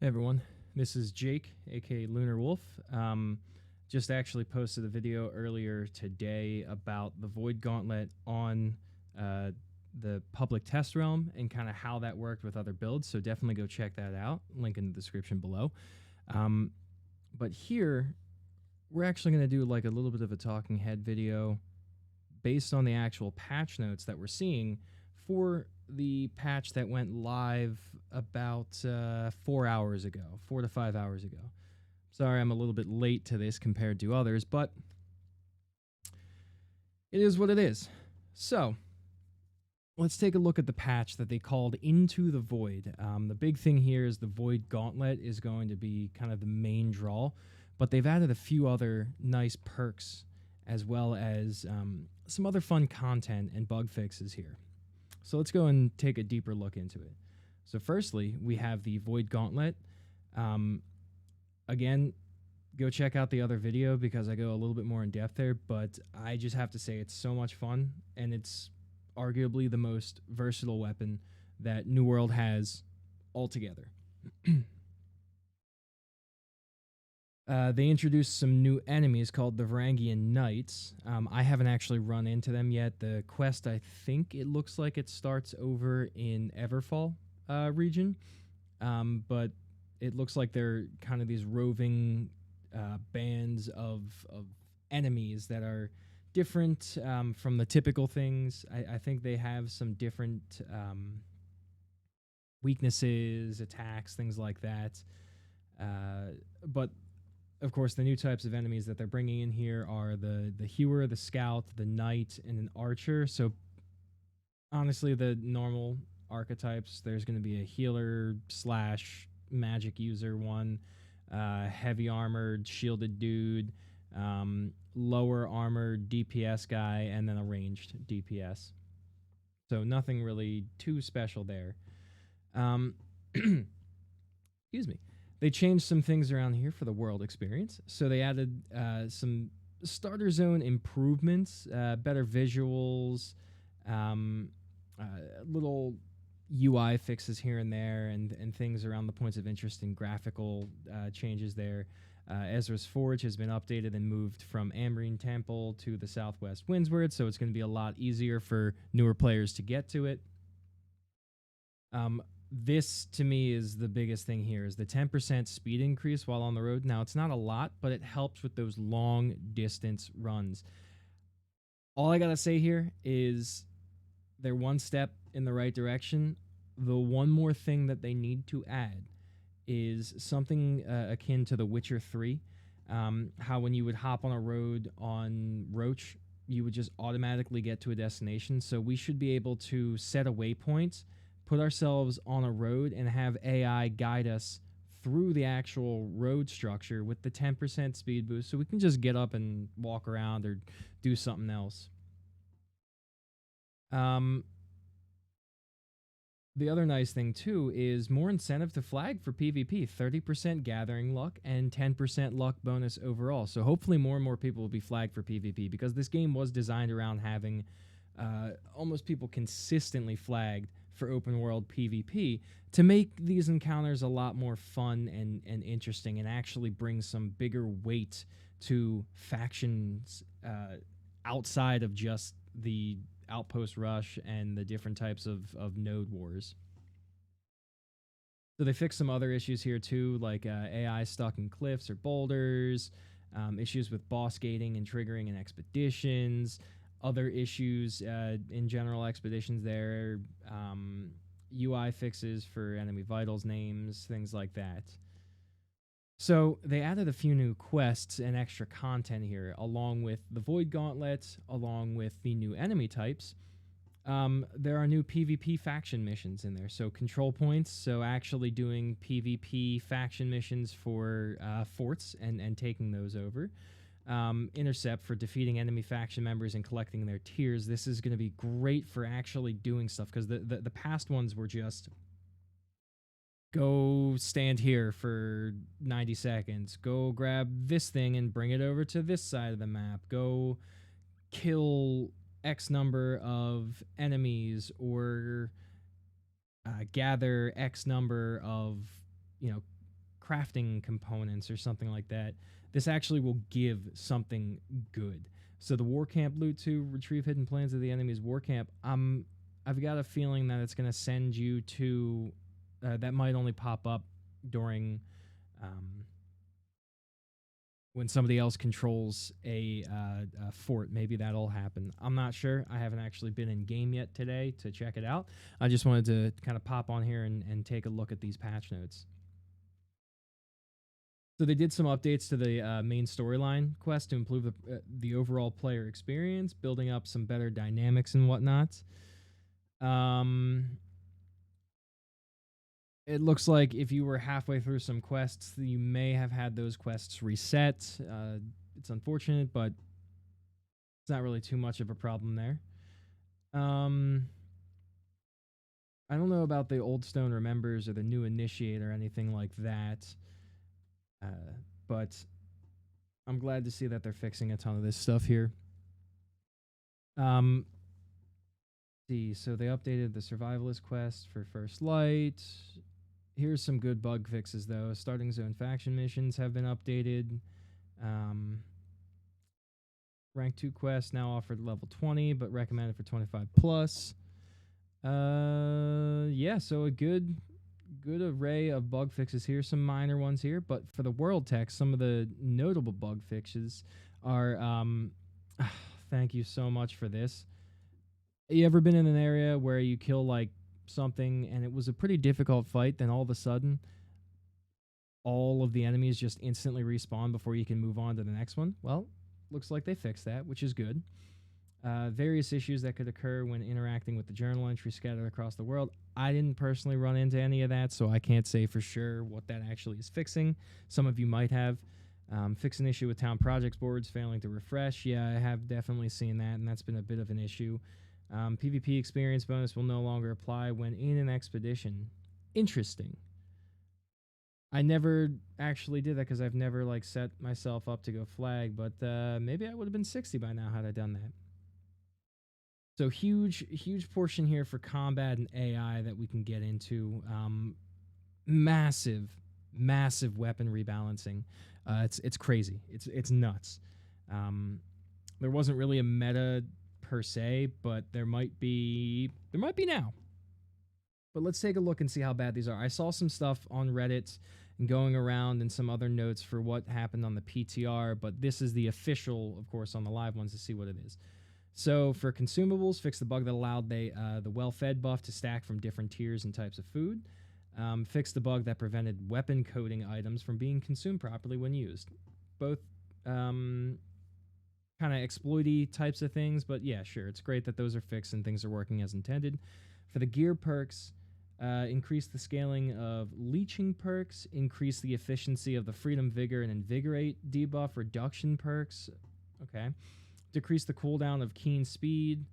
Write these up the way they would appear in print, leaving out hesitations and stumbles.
Hey everyone, this is Jake, aka Lunar Wolf. Just actually posted a video earlier today about the Void Gauntlet on the public test realm and kind of how that worked with other builds. So definitely go check that out. Link in the description below. But here, we're actually going to do like a little bit of a talking head video based on the actual patch notes that we're seeing for the patch that went live about 4 hours ago, 4 to 5 hours ago. Sorry, I'm a little bit late to this compared to others, but it is what it is. So let's take a look at the patch that they called Into the Void. The big thing here is the Void Gauntlet is going to be kind of the main draw, but they've added a few other nice perks as well as some other fun content and bug fixes here. So let's go and take a deeper look into it. So firstly, we have the Void Gauntlet. Again, go check out the other video because I go a little bit more in depth there, but I just have to say it's so much fun, and it's arguably the most versatile weapon that New World has altogether. They introduced some new enemies called the Varangian Knights. I haven't actually run into them yet. The quest, I think it looks like it starts over in Everfall region, but it looks like they're kind of these roving bands of enemies that are different from the typical things. I think they have some different weaknesses, attacks, things like that. But of course, the new types of enemies that they're bringing in here are the hewer, the scout, the knight, and an archer. So honestly, the normal archetypes, there's going to be a healer slash magic user one, heavy armored shielded dude, lower armored DPS guy, and then a ranged DPS. So nothing really too special there. Excuse me. They changed some things around here for the world experience. So they added some starter zone improvements, better visuals, little UI fixes here and there, and things around the points of interest and graphical changes there. Ezra's Forge has been updated and moved from Ambrine Temple to the Southwest Windsward, so it's going to be a lot easier for newer players to get to it. This, to me, is the biggest thing here, is the 10% speed increase while on the road. Now, it's not a lot, but it helps with those long-distance runs. All I got to say here is they're one step in the right direction. The one more thing that they need to add is something akin to The Witcher 3, how when you would hop on a road on Roach, you would just automatically get to a destination. So we should be able to set a waypoint, put ourselves on a road, and have AI guide us through the actual road structure with the 10% speed boost, so we can just get up and walk around or do something else. The other nice thing, too, is more incentive to flag for PvP, 30% gathering luck and 10% luck bonus overall. So hopefully more and more people will be flagged for PvP, because this game was designed around having almost people consistently flagged for open world PvP to make these encounters a lot more fun and interesting, and actually bring some bigger weight to factions outside of just the Outpost Rush and the different types of node wars. So they fixed some other issues here too, like AI stuck in cliffs or boulders, issues with boss gating and triggering in expeditions, other issues in general expeditions there, UI fixes for enemy vitals names, things like that. So they added a few new quests and extra content here, along with the Void Gauntlet, along with the new enemy types. There are new PvP faction missions in there, so control points, so actually doing PvP faction missions for forts and taking those over. Intercept for defeating enemy faction members and collecting their tiers. This is going to be great for actually doing stuff, because the past ones were just go stand here for 90 seconds, go grab this thing and bring it over to this side of the map, go kill X number of enemies, or gather X number of, crafting components or something like that. This actually will give something good. So the war camp loot to retrieve hidden plans of the enemy's war camp. I've got a feeling that it's going to send you to that might only pop up during when somebody else controls a fort. Maybe that'll happen. I'm not sure. I haven't actually been in game yet today to check it out. I just wanted to kind of pop on here and take a look at these patch notes. So they did some updates to the main storyline quest to improve the overall player experience, building up some better dynamics and whatnot. It looks like if you were halfway through some quests, you may have had those quests reset. It's unfortunate, but it's not really too much of a problem there. I don't know about the Old Stone Remembers or the New Initiate or anything like that, but I'm glad to see that they're fixing a ton of this stuff here. See, so they updated the Survivalist quest for First Light. Here's some good bug fixes, though. Starting zone faction missions have been updated. Rank 2 quests now offered level 20, but recommended for 25 plus. Yeah, so a good array of bug fixes here. Some minor ones here, but for the world text, some of the notable bug fixes are. Thank you so much for this. You ever been in an area where you kill like something and it was a pretty difficult fight, then all of a sudden all of the enemies just instantly respawn before you can move on to the next one? Well, looks like they fixed that, which is good. Various issues that could occur when interacting with the journal entry scattered across the world. I didn't personally run into any of that, so I can't say for sure what that actually is fixing. Some of you might have. Fix an issue with town projects boards failing to refresh. Yeah, I have definitely seen that, and that's been a bit of an issue. PvP experience bonus will no longer apply when in an expedition. Interesting. I never actually did that because I've never like set myself up to go flag, but maybe I would have been 60 by now had I done that. So huge portion here for combat and AI that we can get into. Massive weapon rebalancing. It's crazy. It's nuts. There wasn't really a meta per se, but there might be now. But let's take a look and see how bad these are. I saw some stuff on Reddit and going around and some other notes for what happened on the PTR, but this is the official, of course, on the live ones to see what it is. So for consumables, fix the bug that allowed the well-fed buff to stack from different tiers and types of food. Fix the bug that prevented weapon coating items from being consumed properly when used. Both kind of exploity types of things, but yeah, sure, it's great that those are fixed and things are working as intended. For the gear perks, increase the scaling of leeching perks, increase the efficiency of the Freedom, Vigor, and Invigorate debuff reduction perks. Okay. Decrease the cooldown of Keen Speed,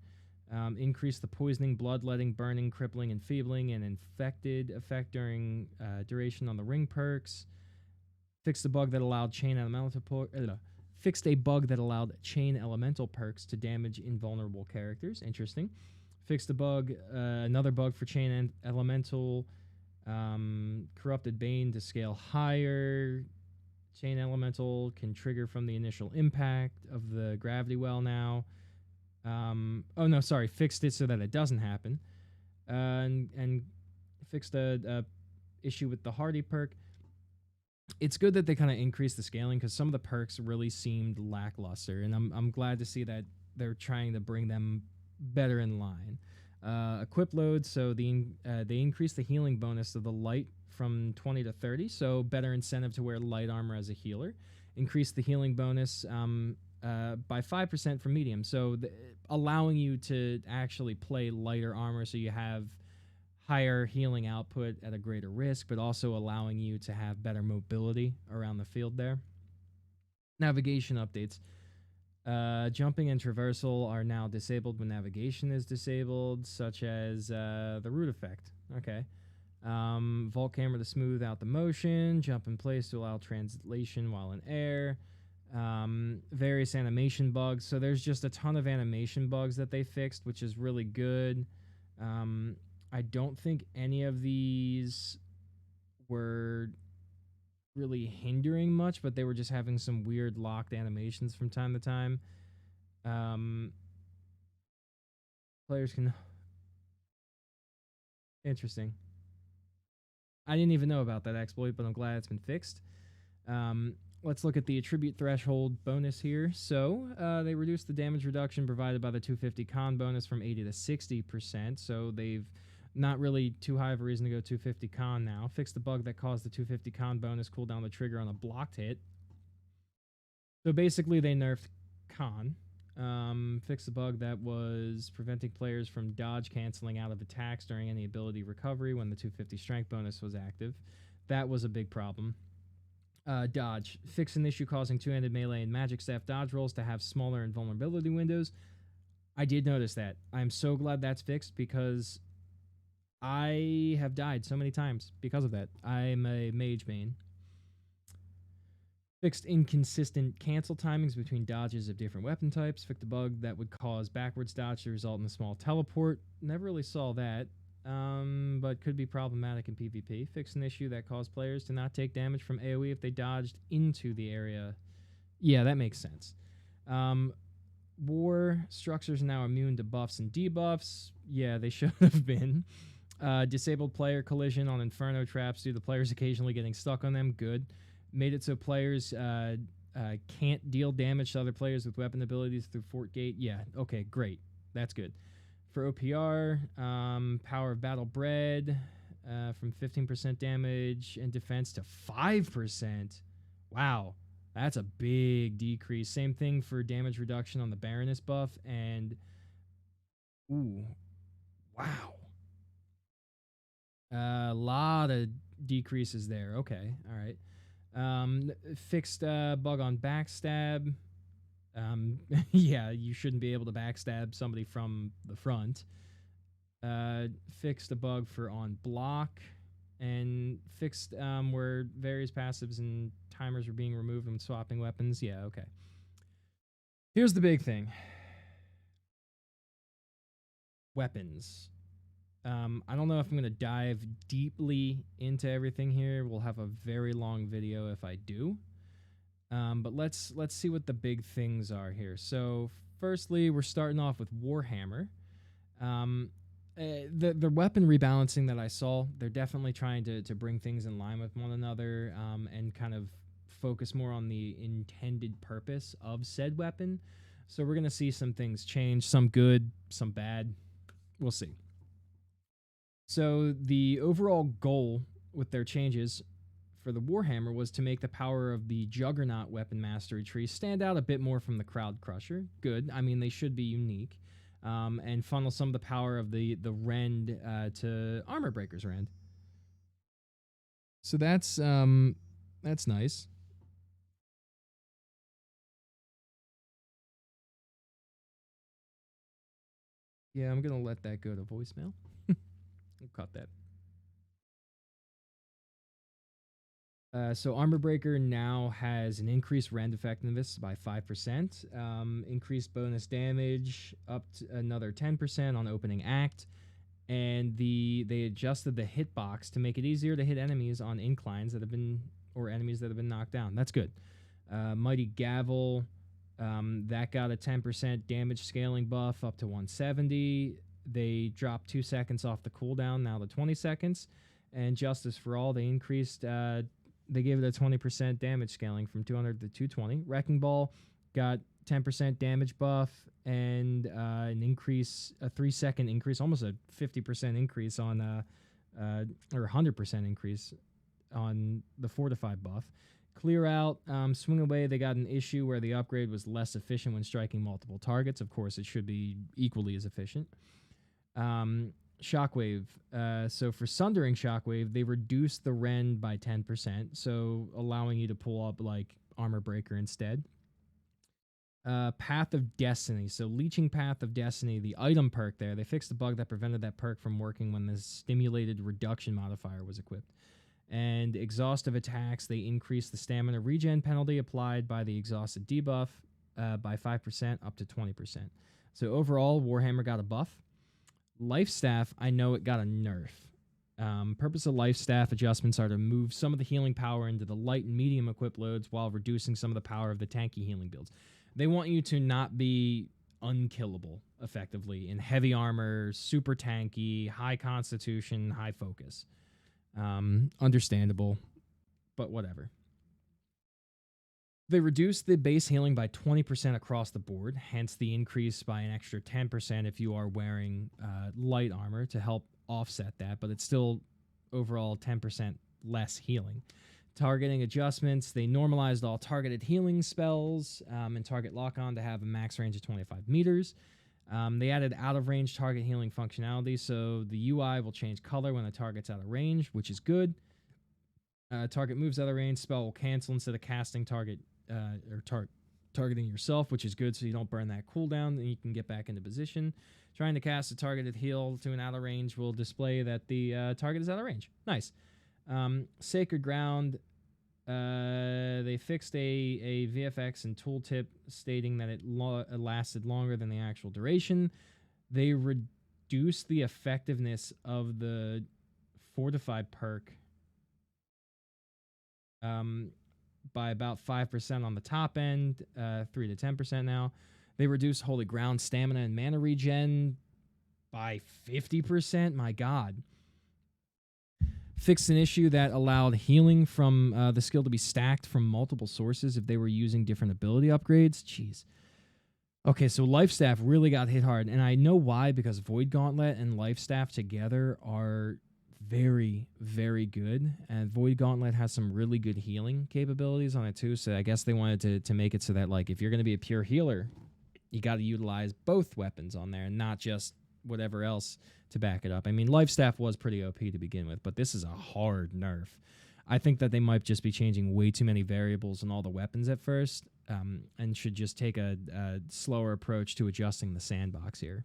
increase the poisoning, bloodletting, burning, crippling, enfeebling, and infected effect during duration on the ring perks. Fix the bug that allowed fixed a bug that allowed chain elemental perks to damage invulnerable characters. Interesting. Fixed a bug, another bug for chain elemental, corrupted bane to scale higher. Chain elemental can trigger from the initial impact of the gravity well now. Fixed it so that it doesn't happen. And fixed a issue with the hardy perk. It's good that they kind of increased the scaling because some of the perks really seemed lackluster, and I'm glad to see that they're trying to bring them better in line. Equip load, so they increased the healing bonus of the light from 20 to 30, so better incentive to wear light armor as a healer. Increase the healing bonus by 5% for medium, so allowing you to actually play lighter armor so you have higher healing output at a greater risk, but also allowing you to have better mobility around the field there. Navigation updates. Jumping and traversal are now disabled when navigation is disabled, such as the root effect. Okay. Vault camera to smooth out the motion. Jump in place to allow translation while in air. Various animation bugs. So there's just a ton of animation bugs that they fixed, which is really good. I don't think any of these were really hindering much, but they were just having some weird locked animations from time to time. Players can... Interesting. I didn't even know about that exploit, but I'm glad it's been fixed. Let's look at the attribute threshold bonus here. So they reduced the damage reduction provided by the 250 con bonus from 80 to 60%. So they've not really too high of a reason to go 250 con now. Fixed the bug that caused the 250 con bonus cooldown the trigger on a blocked hit. So basically they nerfed con. Fixed the bug that was preventing players from dodge canceling out of attacks during any ability recovery when the 250 strength bonus was active. That was a big problem. Dodge. Fix an issue causing two-handed melee and magic staff dodge rolls to have smaller invulnerability windows. I did notice that. I'm so glad that's fixed because I have died so many times because of that. I'm a mage main. Fixed inconsistent cancel timings between dodges of different weapon types. Fixed a bug that would cause backwards dodge to result in a small teleport. Never really saw that. But could be problematic in PvP. Fix an issue that caused players to not take damage from AoE if they dodged into the area. Yeah, that makes sense. War structures are now immune to buffs and debuffs. Yeah, they should have been. Disabled player collision on Inferno traps due to players occasionally getting stuck on them. Good. Made it so players can't deal damage to other players with weapon abilities through Fort Gate. Yeah, okay, great. That's good. For OPR, Power of Battle Bread from 15% damage and defense to 5%. Wow, that's a big decrease. Same thing for damage reduction on the Baroness buff. And, ooh, wow. A lot of decreases there. Okay, all right. Fixed bug on Backstab. Yeah, you shouldn't be able to backstab somebody from the front. Fixed a bug for on block, and fixed where various passives and timers were being removed when swapping weapons. Yeah, okay. Here's the big thing. Weapons. I don't know if I'm going to dive deeply into everything here. We'll have a very long video if I do. But let's see what the big things are here. So firstly, we're starting off with Warhammer. The weapon rebalancing that I saw, they're definitely trying to bring things in line with one another and kind of focus more on the intended purpose of said weapon. So we're going to see some things change, some good, some bad. We'll see. So the overall goal with their changes for the Warhammer was to make the power of the Juggernaut weapon mastery tree stand out a bit more from the Crowd Crusher. Good. I mean, they should be unique. And funnel some of the power of the Rend to Armor Breaker's Rend. So that's nice. Yeah, I'm going to let that go to voicemail. We'll cut that. So Armor Breaker now has an increased rend effectiveness by 5%, increased bonus damage up to another 10% on opening act, and they adjusted the hitbox to make it easier to hit enemies on inclines that have been, or enemies that have been knocked down. That's good. Mighty Gavel, that got a 10% damage scaling buff up to 170. They dropped 2 seconds off the cooldown, now to 20 seconds. And Justice for All, they increased... they gave it a 20% damage scaling from 200 to 220. Wrecking Ball got 10% damage buff and an increase, a 3-second increase, almost a 50% increase on, or 100% increase on the Fortify buff. Clear Out, Swing Away, they got an issue where the upgrade was less efficient when striking multiple targets. Of course, it should be equally as efficient. Shockwave. So for Sundering Shockwave, they reduced the rend by 10%, so allowing you to pull up like Armor Breaker instead. Path of Destiny. So Leeching Path of Destiny, the item perk there, they fixed the bug that prevented that perk from working when the stimulated reduction modifier was equipped. And Exhaustive Attacks, they increased the stamina regen penalty applied by the exhausted debuff by 5% up to 20%. So overall, Warhammer got a buff. Life Staff, I know it got a nerf. Purpose of life staff adjustments are to move some of the healing power into the light and medium equip loads while reducing some of the power of the tanky healing builds. They want you to not be unkillable, effectively, in heavy armor, super tanky, high constitution, high focus. Understandable, but whatever. They reduce the base healing by 20% across the board, hence the increase by an extra 10% if you are wearing light armor to help offset that, but it's still overall 10% less healing. Targeting adjustments, they normalized all targeted healing spells and target lock-on to have a max range of 25 meters. They added out-of-range target healing functionality, so the UI will change color when the target's out of range, which is good. Target moves out of range, spell will cancel instead of casting targeting yourself, which is good, so you don't burn that cooldown and you can get back into position. Trying to cast a targeted heal to an out of range will display that the target is out of range. Nice. Sacred Ground, they fixed a VFX and tooltip stating that it lasted longer than the actual duration. They reduced the effectiveness of the Fortified perk by about 5% on the top end, 3 to 10% now. They reduced Holy Ground stamina and mana regen by 50%. My God. Fixed an issue that allowed healing from the skill to be stacked from multiple sources if they were using different ability upgrades. Jeez. Okay, so Life Staff really got hit hard, and I know why, because Void Gauntlet and Life Staff together are very, very good, and Void Gauntlet has some really good healing capabilities on it too, so I guess they wanted to make it so that, like, if you're going to be a pure healer, you got to utilize both weapons on there and not just whatever else to back it up. I mean, Life Staff was pretty OP to begin with, but this is a hard nerf. I think that they might just be changing way too many variables in all the weapons at first, and should just take a slower approach to adjusting the sandbox here.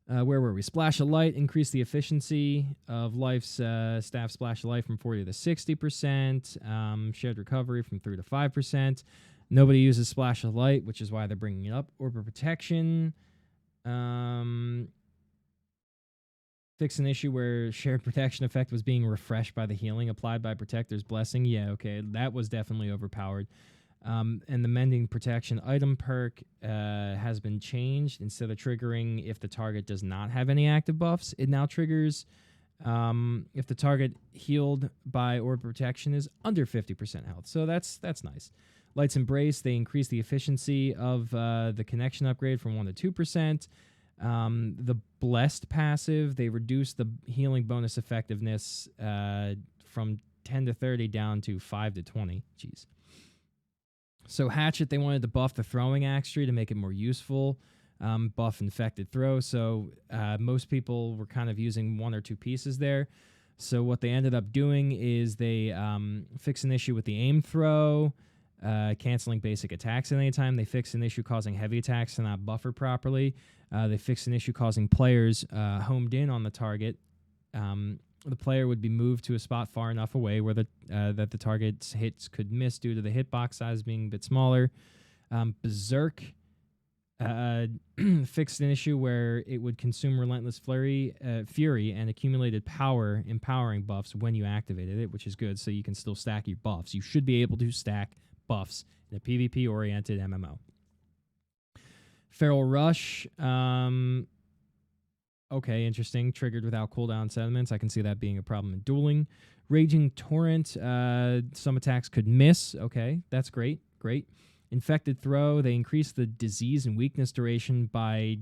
Where were we? Splash of Light increased the efficiency of Life's staff Splash of Light from 40 to 60%. Shared recovery from 3 to 5%. Nobody uses Splash of Light, which is why they're bringing it up. Orb of Protection. Fix an issue where shared protection effect was being refreshed by the healing applied by Protector's Blessing. Yeah, okay, that was definitely overpowered. And the Mending Protection item perk has been changed. Instead of triggering if the target does not have any active buffs, it now triggers if the target healed by Orb Protection is under 50% health. So that's nice. Light's Embrace, they increased the efficiency of the connection upgrade from 1 to 2%. The Blessed passive, they reduced the healing bonus effectiveness from 10 to 30 down to 5 to 20. Jeez. So Hatchet, they wanted to buff the throwing axe tree to make it more useful. Buff Infected Throw. So most people were kind of using 1 or 2 pieces there. So what they ended up doing is they fixed an issue with the aim throw, canceling basic attacks at any time. They fixed an issue causing heavy attacks to not buffer properly. They fixed an issue causing players homed in on the target. The player would be moved to a spot far enough away where that the target's hits could miss due to the hitbox size being a bit smaller. Berserk fixed an issue where it would consume Relentless Fury and accumulated power empowering buffs when you activated it, which is good, so you can still stack your buffs. You should be able to stack buffs in a PvP-oriented MMO. Feral Rush, okay, interesting. Triggered without cooldown sediments. I can see that being a problem in dueling. Raging Torrent, some attacks could miss. Okay, that's great. Great. Infected Throw, they increased the disease and weakness duration by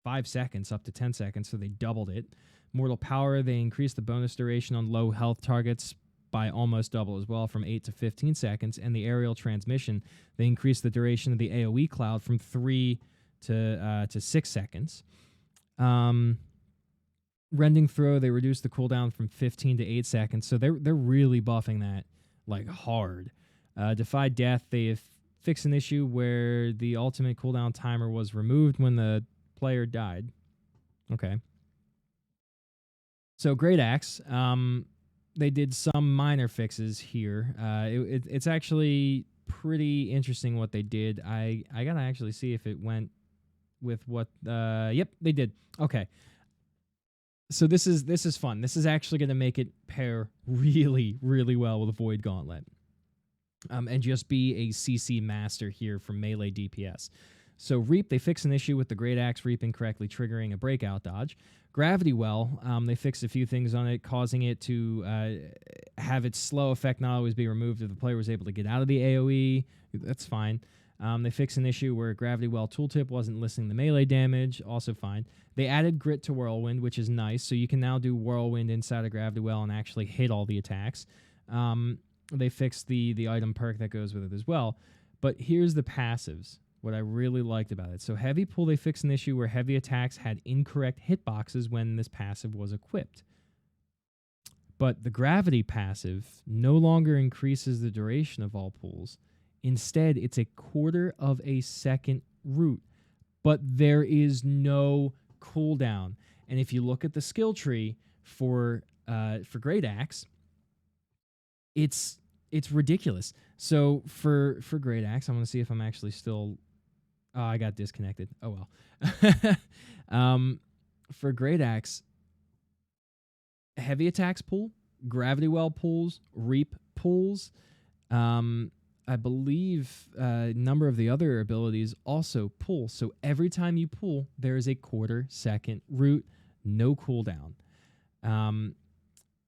5 seconds up to 10 seconds, so they doubled it. Mortal Power, they increased the bonus duration on low health targets by almost double as well, from 8 to 15 seconds. And the Aerial Transmission, they increased the duration of the AoE cloud from 3 to 6 seconds. Rending Throw, they reduced the cooldown from 15 to 8 seconds, so they're really buffing that like hard. Defy Death, they have fixed an issue where the ultimate cooldown timer was removed when the player died. Okay. So Great Axe, they did some minor fixes here. It's actually pretty interesting what they did. I gotta actually see if it went with what... yep, they did. Okay. So this is fun. This is actually going to make it pair really, really well with a Void Gauntlet. And just be a CC master here for melee DPS. So Reap, they fix an issue with the Great Axe Reap incorrectly triggering a breakout dodge. Gravity Well, they fixed a few things on it, causing it to have its slow effect not always be removed if the player was able to get out of the AoE. That's fine. They fixed an issue where Gravity Well tooltip wasn't listening to melee damage, also fine. They added Grit to Whirlwind, which is nice, so you can now do Whirlwind inside of Gravity Well and actually hit all the attacks. They fixed the item perk that goes with it as well. But here's the passives, what I really liked about it. So Heavy Pull, they fixed an issue where heavy attacks had incorrect hitboxes when this passive was equipped. But the Gravity passive no longer increases the duration of all pulls. Instead, it's a 1/4 of a second root. But there is no cooldown. And if you look at the skill tree for Great Axe, it's ridiculous. So for Great Axe, I'm going to see if I'm actually still... Oh, I got disconnected. Oh, well. For Great Axe, heavy attacks pull, Gravity Well pulls, Reap pulls. I believe a number of the other abilities also pull. So every time you pull, there is a 1/4 second root, no cooldown.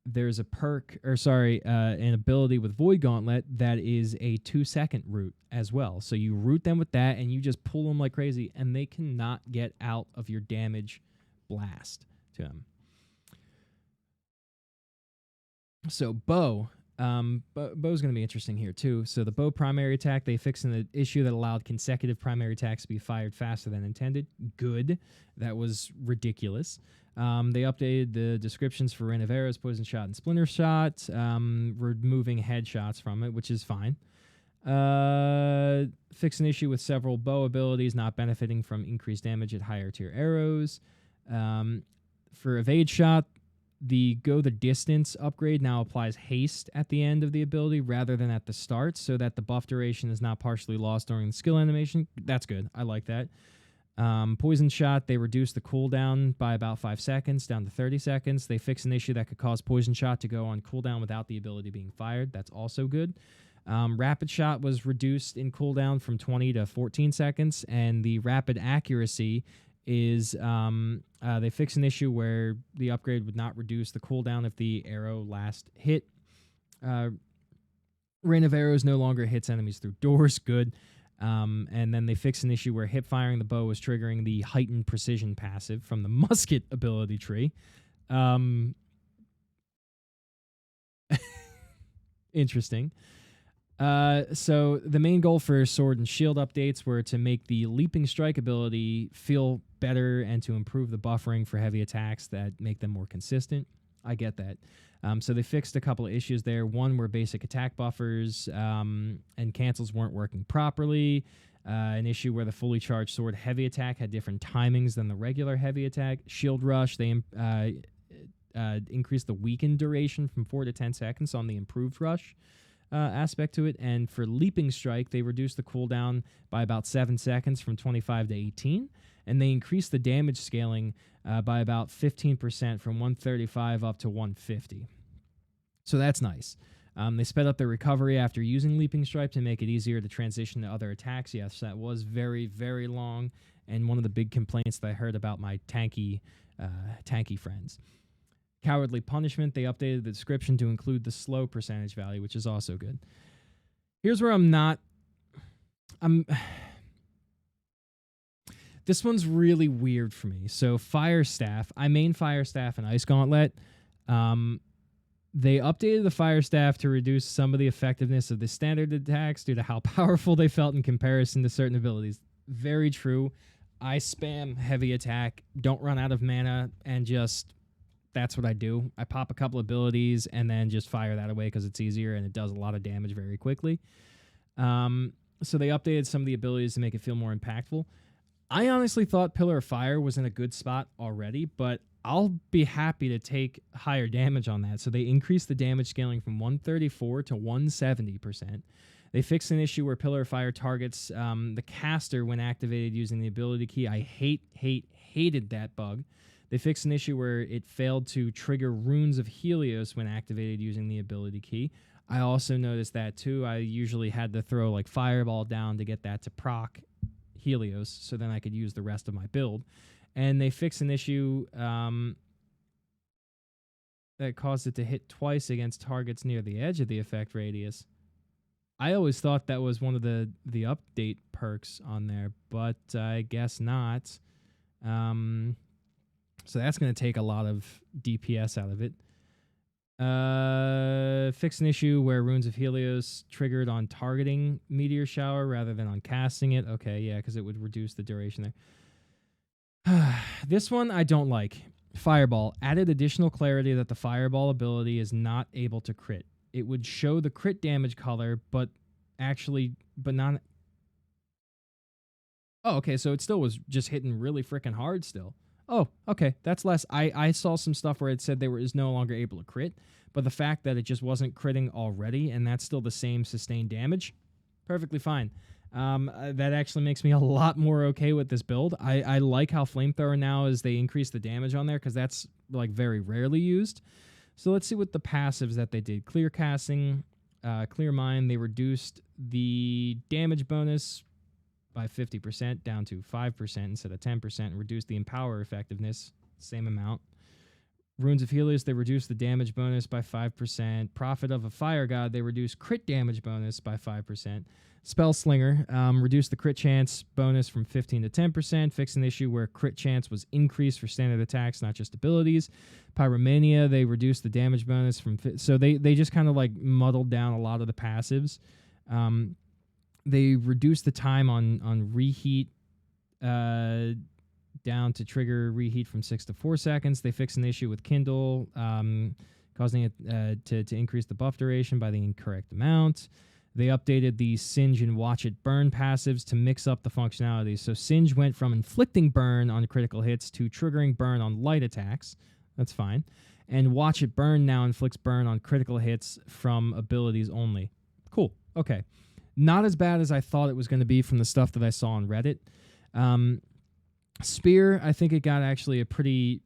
There's a perk, an ability with Void Gauntlet that is a 2-second root as well. So you root them with that, and you just pull them like crazy, and they cannot get out of your damage blast to them. So Bow, Bow's going to be interesting here too. So the Bow primary attack, they fixed an issue that allowed consecutive primary attacks to be fired faster than intended. Good. That was ridiculous. They updated the descriptions for Rain of Arrows, Poison Shot, and Splinter Shot, removing headshots from it, which is fine. Fix an issue with several bow abilities not benefiting from increased damage at higher tier arrows. For Evade Shot, the Go the Distance upgrade now applies haste at the end of the ability rather than at the start, so that the buff duration is not partially lost during the skill animation. That's good. I like that. Poison Shot, they reduced the cooldown by about 5 seconds down to 30 seconds. They fixed an issue that could cause Poison Shot to go on cooldown without the ability being fired. That's also good. Rapid Shot was reduced in cooldown from 20 to 14 seconds, and the Rapid Accuracy is they fixed an issue where the upgrade would not reduce the cooldown if the arrow last hit. Rain of Arrows no longer hits enemies through doors. Good. And then they fixed an issue where hip firing the bow was triggering the heightened precision passive from the musket ability tree. Interesting. So the main goal for Sword and Shield updates were to make the Leaping Strike ability feel better and to improve the buffering for heavy attacks that make them more consistent. I get that. So they fixed a couple of issues there. One where basic attack buffers and cancels weren't working properly. An issue where the fully charged sword heavy attack had different timings than the regular heavy attack. Shield Rush, they increased the weakened duration from 4 to 10 seconds on the improved rush aspect to it. And for Leaping Strike, they reduced the cooldown by about 7 seconds from 25 to 18. And they increased the damage scaling by about 15% from 135 up to 150. So that's nice. They sped up their recovery after using Leaping Strike to make it easier to transition to other attacks. Yes, that was very, very long, and one of the big complaints that I heard about my tanky friends. Cowardly Punishment, they updated the description to include the slow percentage value, which is also good. Here's where this one's really weird for me. So Fire Staff, I main Fire Staff and Ice Gauntlet. They updated the Fire Staff to reduce some of the effectiveness of the standard attacks due to how powerful they felt in comparison to certain abilities. Very true. I spam heavy attack, don't run out of mana, and just, that's what I do. I pop a couple abilities and then just fire that away because it's easier and it does a lot of damage very quickly. So they updated some of the abilities to make it feel more impactful. I honestly thought Pillar of Fire was in a good spot already, but I'll be happy to take higher damage on that. So they increased the damage scaling from 134 to 170%. They fixed an issue where Pillar of Fire targets the caster when activated using the ability key. I hated that bug. They fixed an issue where it failed to trigger Runes of Helios when activated using the ability key. I also noticed that too. I usually had to throw like Fireball down to get that to proc Helios, so then I could use the rest of my build. And they fixed an issue that caused it to hit twice against targets near the edge of the effect radius. I always thought that was one of the update perks on there, but I guess not. So that's going to take a lot of DPS out of it. Fix an issue where Runes of Helios triggered on targeting Meteor Shower rather than on casting it. Okay, yeah, because it would reduce the duration there. This one I don't like. Fireball added additional clarity that the Fireball ability is not able to crit. It would show the crit damage color, but not. Oh, okay, so it still was just hitting really freaking hard still. Oh, okay, that's less. I saw some stuff where it said they were no longer able to crit, but the fact that it just wasn't critting already, and that's still the same sustained damage, perfectly fine. That actually makes me a lot more okay with this build. I like how Flamethrower now is they increase the damage on there, because that's like very rarely used. So let's see what the passives that they did. Clear Casting, Clear Mind, they reduced the damage bonus by 50% down to 5% instead of 10%, and reduced the Empower effectiveness, same amount. Runes of Helios, they reduced the damage bonus by 5%. Prophet of a Fire God, they reduced crit damage bonus by 5%. Spell Slinger, reduced the crit chance bonus from 15 to 10%, fixed an issue where crit chance was increased for standard attacks, not just abilities. Pyromania, they reduced the damage bonus from... So they just kind of like muddled down a lot of the passives. They reduced the time on reheat down to trigger reheat from 6 to 4 seconds. They fixed an issue with Kindle, causing it to increase the buff duration by the incorrect amount. They updated the Singe and Watch It Burn passives to mix up the functionalities. So Singe went from inflicting burn on critical hits to triggering burn on light attacks. That's fine. And Watch It Burn now inflicts burn on critical hits from abilities only. Cool. Okay. Not as bad as I thought it was going to be from the stuff that I saw on Reddit. Spear, I think it got actually a pretty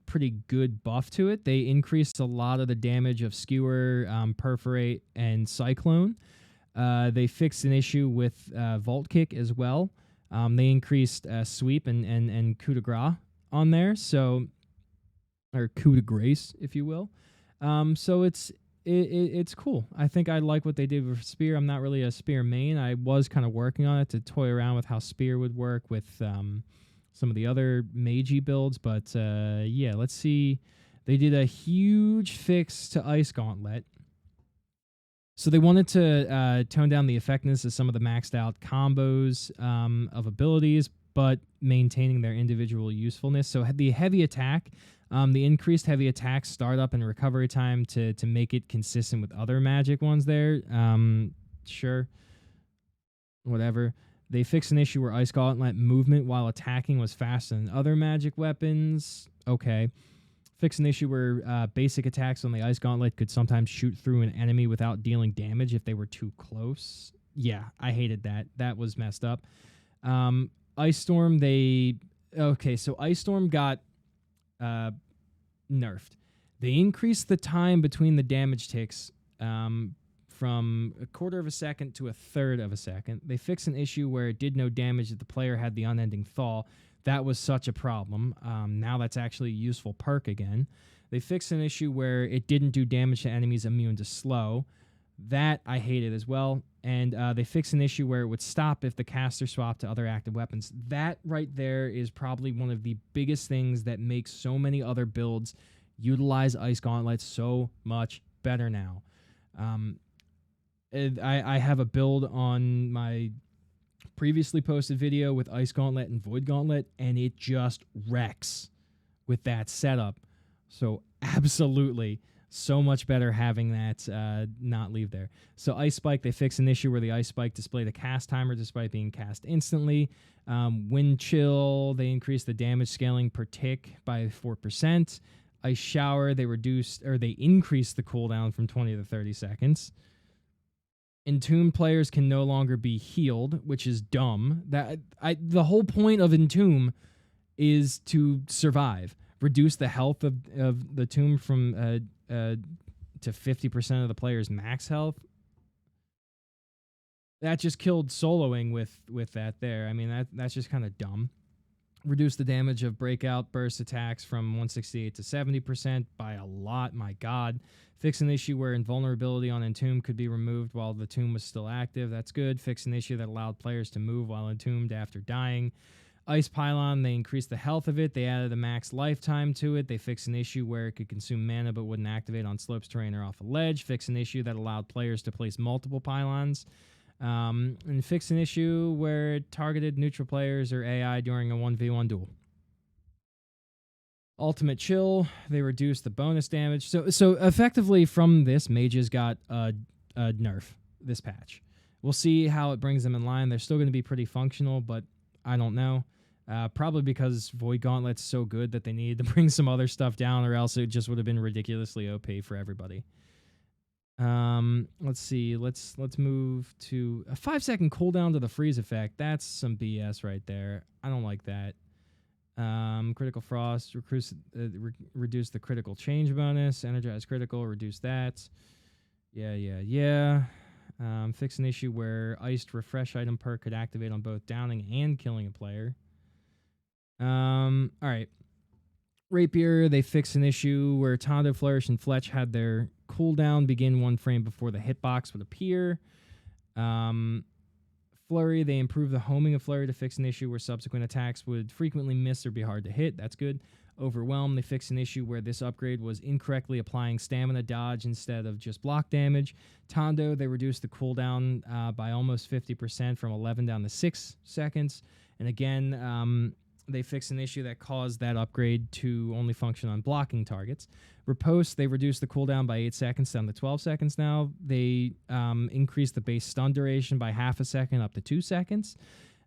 good buff to it. They increased a lot of the damage of Skewer, Perforate, and Cyclone. They fixed an issue with Vault Kick as well. They increased Sweep and Coup de Grace on there, or Coup de Grace, if you will. So it's cool. I think I like what they did with Spear. I'm not really a Spear main. I was kind of working on it to toy around with how Spear would work with some of the other magey builds, but yeah, let's see. They did a huge fix to Ice Gauntlet. So they wanted to tone down the effectiveness of some of the maxed out combos of abilities, but maintaining their individual usefulness. So the heavy attack, the increased heavy attack startup and recovery time to make it consistent with other magic ones there. Sure. Whatever. They fixed an issue where Ice Gauntlet movement while attacking was faster than other magic weapons. Okay. Fix an issue where basic attacks on the Ice Gauntlet could sometimes shoot through an enemy without dealing damage if they were too close. Yeah, I hated that. That was messed up. Ice Storm, so Ice Storm got nerfed. They increased the time between the damage ticks from a quarter of a second to a third of a second. They fixed an issue where it did no damage if the player had the unending thaw. That was such a problem. Now that's actually a useful perk again. They fixed an issue where it didn't do damage to enemies immune to slow. That I hated as well. And they fixed an issue where it would stop if the caster swapped to other active weapons. That right there is probably one of the biggest things that makes so many other builds utilize Ice Gauntlet so much better now. I have a build on my previously posted video with Ice Gauntlet and Void Gauntlet, and it just wrecks with that setup. So absolutely, so much better having that not leave there. So Ice Spike, they fixed an issue where the Ice Spike displayed a cast timer despite being cast instantly. Wind Chill, they increased the damage scaling per tick by 4%. Ice Shower, they increased the cooldown from 20 to 30 seconds. Entomb players can no longer be healed, which is dumb. The whole point of Entomb is to survive. reduced the health of the tomb from to 50% of the player's max health. That just killed soloing with that there. I mean, that's just kind of dumb. Reduce the damage of breakout burst attacks from 168 to 70% by a lot, my god. Fix an issue where invulnerability on Entomb could be removed while the tomb was still active. That's good. Fix an issue that allowed players to move while entombed after dying. Ice Pylon, they increased the health of it. They added a max lifetime to it. They fixed an issue where it could consume mana but wouldn't activate on slopes, terrain, or off a ledge. Fix an issue that allowed players to place multiple pylons. And fix an issue where it targeted neutral players or AI during a 1v1 duel. Ultimate Chill, they reduced the bonus damage. So effectively from this, mages got a nerf this patch. We'll see how it brings them in line. They're still going to be pretty functional, but I don't know. Probably because Void Gauntlet's so good that they needed to bring some other stuff down, or else it just would have been ridiculously OP for everybody. Let's see. Let's move to a 5-second cooldown to the freeze effect. That's some BS right there. I don't like that. Critical Frost, reduce the critical change bonus. Energize critical, reduce that. Yeah. Fix an issue where iced refresh item perk could activate on both downing and killing a player. All right. Rapier, they fix an issue where Tondo, Flourish, and Fletch had their cooldown begin 1 frame before the hitbox would appear. Flurry, they improve the homing of Flurry to fix an issue where subsequent attacks would frequently miss or be hard to hit. That's good. Overwhelm, they fix an issue where this upgrade was incorrectly applying stamina dodge instead of just block damage. Tondo, they reduced the cooldown by almost 50% from 11 down to 6 seconds. And again, they fixed an issue that caused that upgrade to only function on blocking targets. Riposte, they reduced the cooldown by 8 seconds down to 12 seconds now. They increased the base stun duration by half a second up to 2 seconds.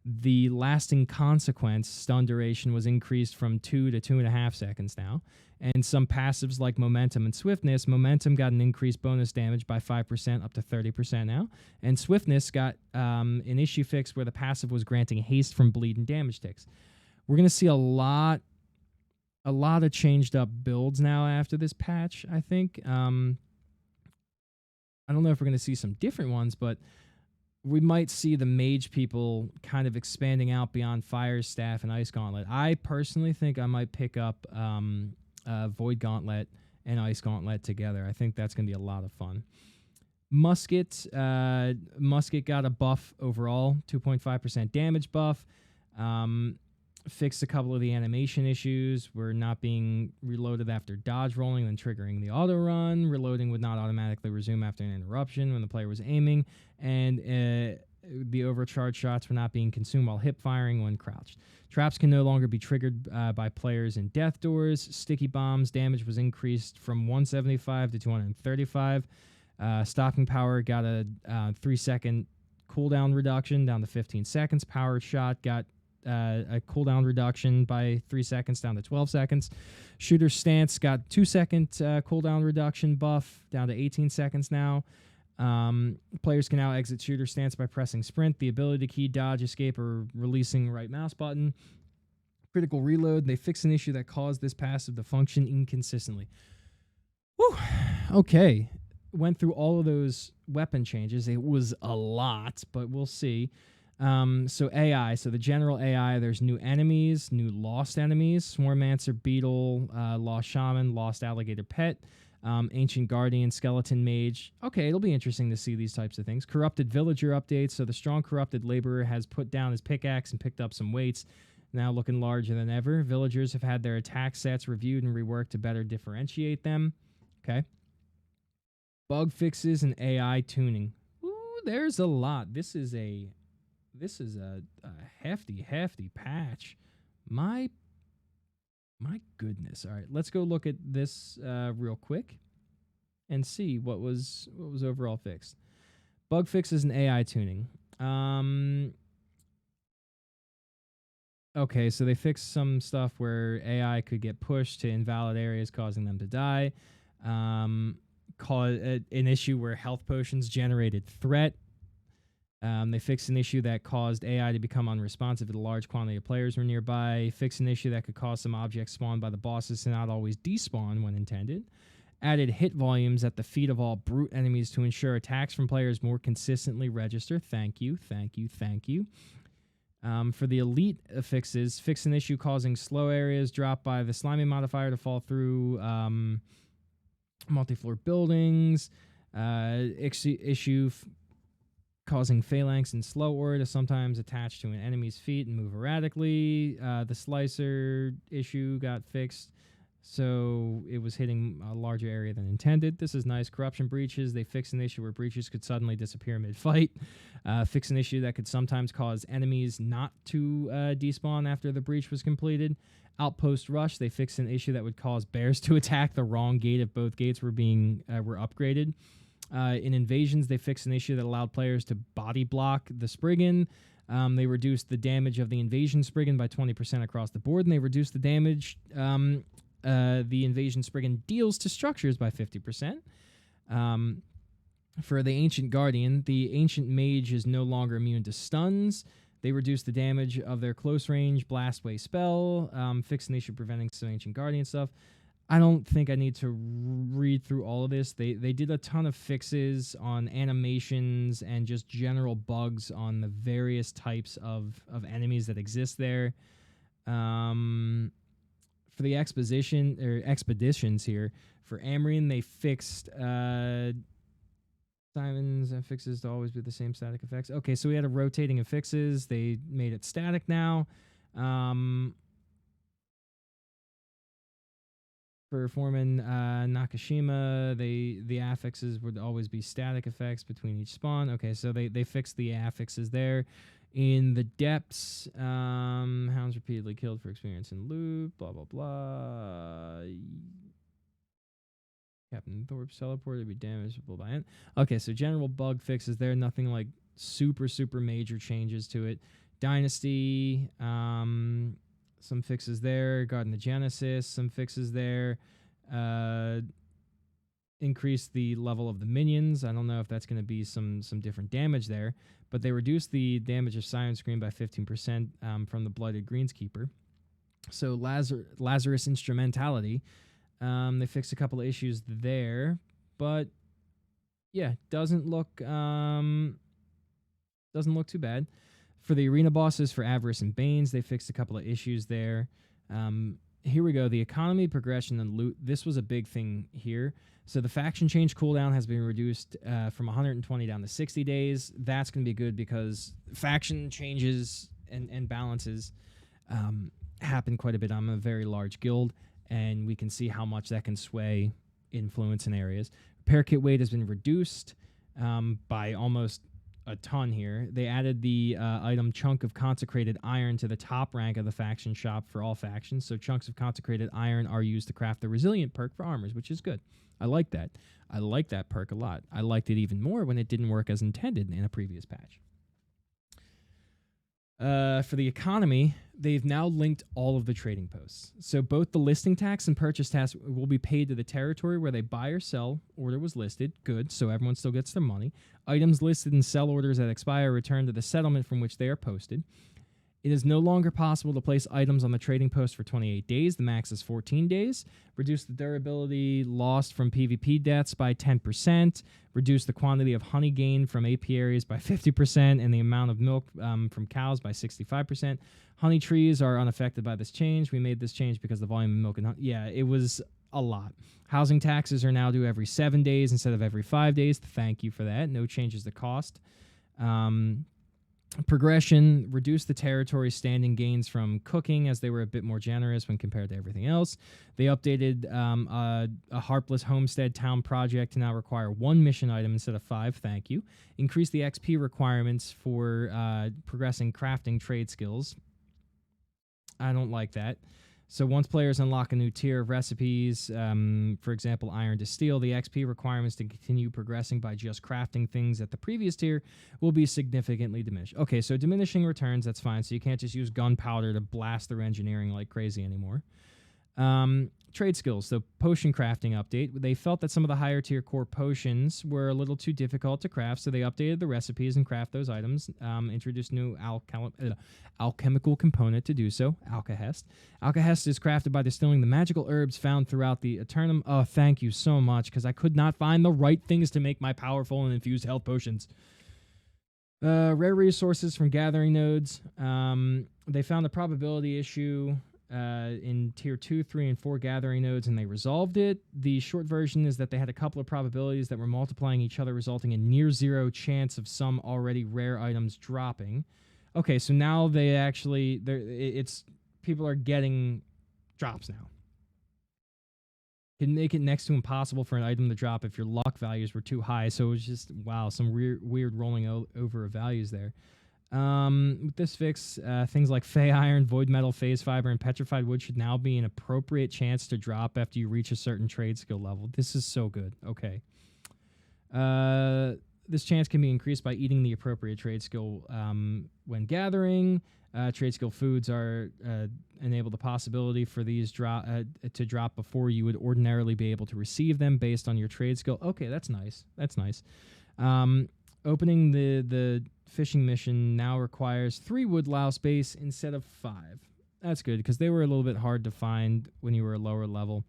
The lasting consequence stun duration was increased from 2 to 2.5 seconds now. And some passives like Momentum and Swiftness, Momentum got an increased bonus damage by 5% up to 30% now. And Swiftness got an issue fix where the passive was granting haste from bleed and damage ticks. We're going to see a lot of changed up builds now after this patch, I think. I don't know if we're going to see some different ones, but we might see the mage people kind of expanding out beyond Fire Staff and Ice Gauntlet. I personally think I might pick up Void Gauntlet and Ice Gauntlet together. I think that's going to be a lot of fun. Musket got a buff overall, 2.5% damage buff. Fixed a couple of the animation issues. We're not being reloaded after dodge rolling and triggering the auto run. Reloading would not automatically resume after an interruption when the player was aiming. And the overcharged shots were not being consumed while hip firing when crouched. Traps can no longer be triggered by players in death doors. Sticky bombs damage was increased from 175 to 235. Stocking power got a 3-second cooldown reduction down to 15 seconds. Powered shot got a cooldown reduction by 3 seconds down to 12 seconds. Shooter stance got 2-second cooldown reduction buff down to 18 seconds now. Players can now exit shooter stance by pressing sprint, the ability to key dodge, escape, or releasing right mouse button. Critical reload, they fixed an issue that caused this passive to function inconsistently. Whew. Okay. Went through all of those weapon changes. It was a lot, but we'll see. So AI, so the general AI, there's new enemies, new lost enemies, Swarmancer, Beetle, Lost Shaman, Lost Alligator Pet, Ancient Guardian, Skeleton Mage. Okay, it'll be interesting to see these types of things. Corrupted Villager updates, so the strong Corrupted Laborer has put down his pickaxe and picked up some weights, now looking larger than ever. Villagers have had their attack sets reviewed and reworked to better differentiate them. Okay. Bug fixes and AI tuning. Ooh, there's a lot. This is a hefty patch. My goodness. All right, let's go look at this real quick and see what was overall fixed. Bug fixes and AI tuning. Okay, so they fixed some stuff where AI could get pushed to invalid areas, causing them to die. An issue where health potions generated threat. They fixed an issue that caused AI to become unresponsive if a large quantity of players were nearby. Fixed an issue that could cause some objects spawned by the bosses to not always despawn when intended. Added hit volumes at the feet of all brute enemies to ensure attacks from players more consistently register. Thank you, thank you, thank you. For the elite fixes, fixed an issue causing slow areas dropped by the slimy modifier to fall through multi-floor buildings. Issue causing phalanx and slow aura to sometimes attach to an enemy's feet and move erratically. The slicer issue got fixed, so it was hitting a larger area than intended. This is nice. Corruption breaches. They fixed an issue where breaches could suddenly disappear mid-fight. Fixed an issue that could sometimes cause enemies not to despawn after the breach was completed. Outpost Rush. They fixed an issue that would cause bears to attack the wrong gate if both gates were upgraded. In Invasions, they fixed an issue that allowed players to body block the Spriggan. They reduced the damage of the Invasion Spriggan by 20% across the board, and they reduced the damage the Invasion Spriggan deals to structures by 50%. For the Ancient Guardian, the Ancient Mage is no longer immune to stuns. They reduced the damage of their close-range Blastway spell, fixed an issue preventing some Ancient Guardian stuff. I don't think I need to read through all of this. They did a ton of fixes on animations and just general bugs on the various types of enemies that exist there. For the expeditions here, for Amrian, they fixed Simon's fixes to always be the same static effects. Okay, so we had a rotating of fixes. They made it static now. For Foreman Nakashima, the affixes would always be static effects between each spawn. Okay, so they fixed the affixes there. In the depths, hounds repeatedly killed for experience and loot, blah, blah, blah. Captain Thorpe's teleport would be damageable by it. Okay, so general bug fixes there. Nothing like super major changes to it. Dynasty, some fixes there. Garden of Genesis, some fixes there. Increase the level of the minions. I don't know if that's going to be some different damage there, but they reduced the damage of Siren Scream by 15% from the Blighted Greenskeeper. So Lazarus Instrumentality, they fixed a couple of issues there, but yeah, doesn't look too bad. For the arena bosses, for Avarice and Banes, they fixed a couple of issues there. Here we go. The economy, progression, and loot. This was a big thing here. So the faction change cooldown has been reduced from 120 down to 60 days. That's going to be good because faction changes and balances happen quite a bit. I'm a very large guild, and we can see how much that can sway influence in areas. Repair kit weight has been reduced by almost a ton here. They added the item Chunk of Consecrated Iron to the top rank of the faction shop for all factions. So chunks of consecrated iron are used to craft the Resilient perk for armors, which is good. I like that. I like that perk a lot. I liked it even more when it didn't work as intended in a previous patch. For the economy, they've now linked all of the trading posts. So both the listing tax and purchase tax will be paid to the territory where they buy or sell order was listed. Good, so everyone still gets their money. Items listed in sell orders that expire return to the settlement from which they are posted. It is no longer possible to place items on the trading post for 28 days. The max is 14 days. Reduce the durability lost from PvP deaths by 10%. Reduce the quantity of honey gained from apiaries by 50% and the amount of milk from cows by 65%. Honey trees are unaffected by this change. We made this change because the volume of milk and honey. Yeah, it was a lot. Housing taxes are now due every 7 days instead of every 5 days. Thank you for that. No changes to cost. Progression, reduce the territory standing gains from cooking as they were a bit more generous when compared to everything else. They updated a Harpless Homestead Town project to now require 1 mission item instead of 5. Thank you. Increase the XP requirements for progressing crafting trade skills. I don't like that. So once players unlock a new tier of recipes, for example, Iron to Steel, the XP requirements to continue progressing by just crafting things at the previous tier will be significantly diminished. Okay, so diminishing returns, that's fine. So you can't just use gunpowder to blast through engineering like crazy anymore. Trade skills. So potion crafting update. They felt that some of the higher tier core potions were a little too difficult to craft, so they updated the recipes and craft those items. Introduced new alchemical component to do so. Alkahest. Alkahest is crafted by distilling the magical herbs found throughout the Eternum. Oh, thank you so much, because I could not find the right things to make my powerful and infused health potions. Rare resources from gathering nodes. They found a probability issue in tier 2, 3, and 4 gathering nodes, and they resolved it. The short version is that they had a couple of probabilities that were multiplying each other, resulting in near zero chance of some already rare items dropping. Okay, so now they actually, people are getting drops now. Can make it next to impossible for an item to drop if your luck values were too high. So it was just, wow, some weird rolling over of values there. With this fix, things like Fey Iron, Void Metal, Phase Fiber, and Petrified Wood should now be an appropriate chance to drop after you reach a certain trade skill level. This is so good. Okay. This chance can be increased by eating the appropriate trade skill when gathering. Trade skill foods are enable the possibility for these to drop before you would ordinarily be able to receive them based on your trade skill. Okay, that's nice. That's nice. Opening the fishing mission now requires 3 wood louse base instead of 5. That's good, because they were a little bit hard to find when you were a lower level.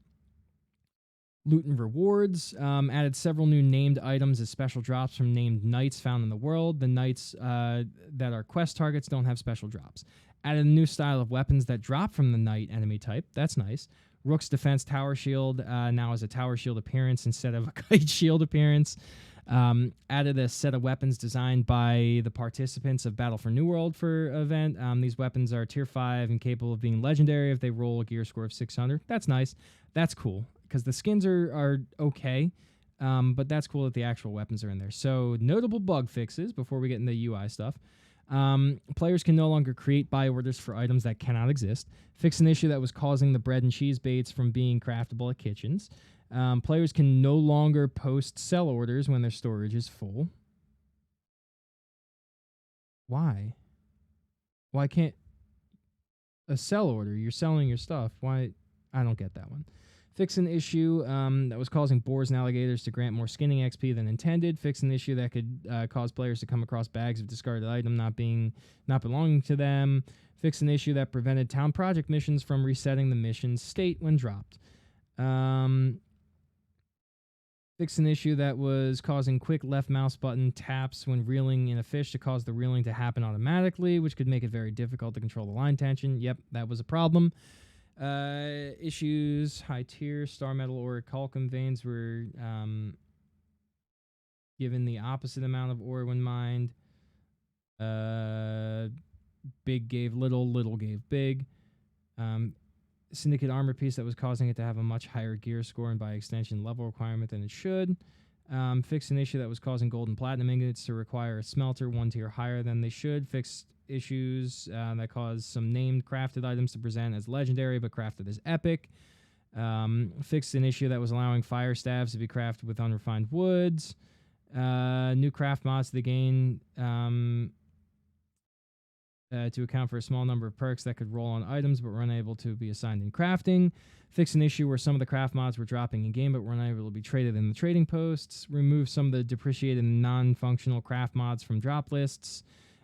Loot and rewards. Added several new named items as special drops from named knights found in the world. The knights that are quest targets don't have special drops. Added a new style of weapons that drop from the knight enemy type. That's nice. Rook's Defense Tower Shield now has a Tower Shield appearance instead of a Kite Shield appearance. Added a set of weapons designed by the participants of Battle for New World for event. These weapons are tier 5 and capable of being legendary if they roll a gear score of 600. That's nice. That's cool, because the skins are okay, but that's cool that the actual weapons are in there. So notable bug fixes before we get into UI stuff. Players can no longer create buy orders for items that cannot exist. Fix an issue that was causing the bread and cheese baits from being craftable at kitchens. Players can no longer post sell orders when their storage is full. Why? Why can't a sell order? You're selling your stuff. Why? I don't get that one. Fix an issue that was causing boars and alligators to grant more skinning XP than intended. Fix an issue that could cause players to come across bags of discarded item not belonging to them. Fix an issue that prevented town project missions from resetting the mission's state when dropped. Fix an issue that was causing quick left mouse button taps when reeling in a fish to cause the reeling to happen automatically, which could make it very difficult to control the line tension. Yep, that was a problem. Issues, high tier, star metal or calcum veins were given the opposite amount of ore when mined. Big gave little, little gave big. Syndicate armor piece that was causing it to have a much higher gear score and by extension level requirement than it should. Fix an issue that was causing gold and platinum ingots to require a smelter 1 tier higher than they should. Fix issues that caused some named crafted items to present as legendary but crafted as epic. Fixed an issue that was allowing fire staves to be crafted with unrefined woods. New craft mods to the game to account for a small number of perks that could roll on items but were unable to be assigned in crafting. Fix an issue where some of the craft mods were dropping in game but were unable to be traded in the trading posts. Remove some of the depreciated and non-functional craft mods from drop lists.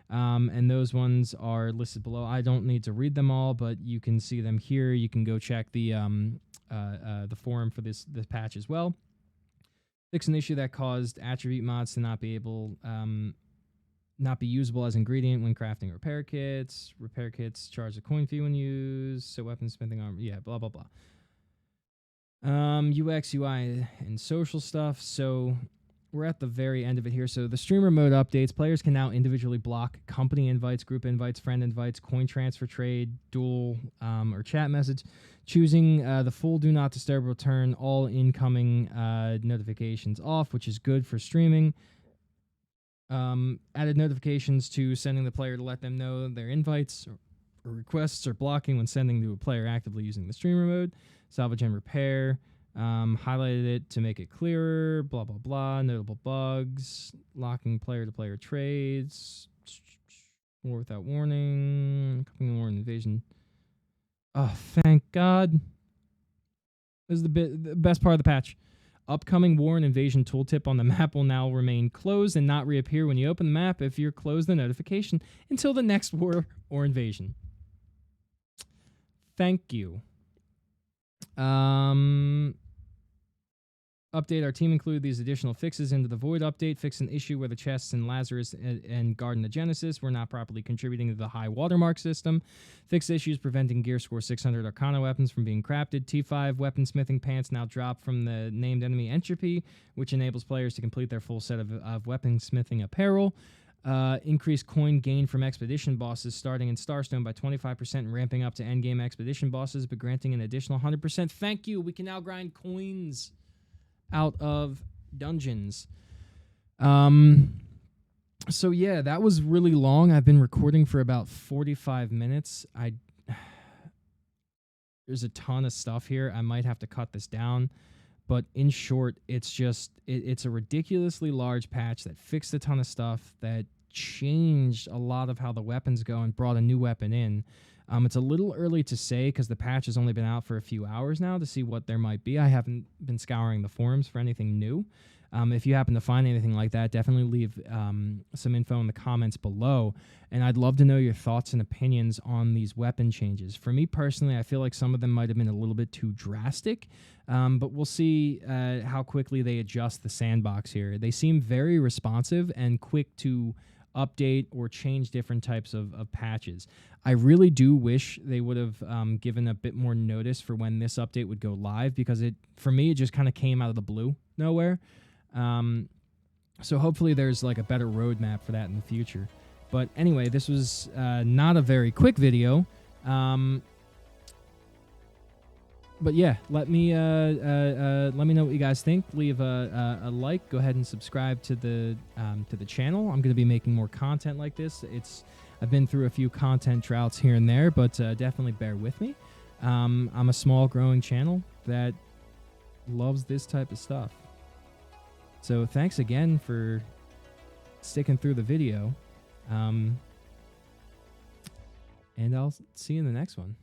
And those ones are listed below. I don't need to read them all, but you can see them here. You can go check the forum for this patch as well. Fix an issue that caused attribute mods to not be usable as ingredient when crafting repair kits. Repair kits charge a coin fee when used. So weapon smithing armor, yeah, blah blah blah. UX, UI, and social stuff. So we're at the very end of it here. So the streamer mode updates. Players can now individually block company invites, group invites, friend invites, coin transfer, trade, duel, or chat message. Choosing the full do not disturb will turn all incoming notifications off, which is good for streaming. Added notifications to sending the player to let them know their invites or requests are blocking when sending to a player actively using the streamer mode. Salvage and repair. Highlighted it to make it clearer. Blah, blah, blah. Notable bugs. Locking player-to-player trades. War without warning. Coming war and invasion. Oh, thank God. This is the best part of the patch. Upcoming war and invasion tooltip on the map will now remain closed and not reappear when you open the map if you're closed the notification until the next war or invasion. Thank you. Update. Our team included these additional fixes into the Void update. Fix an issue where the chests in Lazarus and Garden of Genesis were not properly contributing to the high watermark system. Fix issues preventing Gear Score 600 Arcana weapons from being crafted. T5 weaponsmithing pants now drop from the named enemy entropy, which enables players to complete their full set of weaponsmithing apparel. Increase coin gain from expedition bosses starting in Starstone by 25% and ramping up to endgame expedition bosses, but granting an additional 100%. Thank you. We can now grind coins out of dungeons. So yeah, that was really long. I've been recording for about 45 minutes. There's a ton of stuff here. I might have to cut this down, but in short, it's just it's a ridiculously large patch that fixed a ton of stuff, that changed a lot of how the weapons go and brought a new weapon in. It's a little early to say because the patch has only been out for a few hours now to see what there might be. I haven't been scouring the forums for anything new. If you happen to find anything like that, definitely leave some info in the comments below. And I'd love to know your thoughts and opinions on these weapon changes. For me personally, I feel like some of them might have been a little bit too drastic, but we'll see how quickly they adjust the sandbox here. They seem very responsive and quick to update or change different types of patches. I really do wish they would have given a bit more notice for when this update would go live, because for me, it just kind of came out of the blue, nowhere. So hopefully there's like a better roadmap for that in the future. But anyway, this was not a very quick video. But yeah, let me know what you guys think. Leave a like. Go ahead and subscribe to the channel. I'm going to be making more content like this. I've been through a few content droughts here and there, but definitely bear with me. I'm a small growing channel that loves this type of stuff. So thanks again for sticking through the video. And I'll see you in the next one.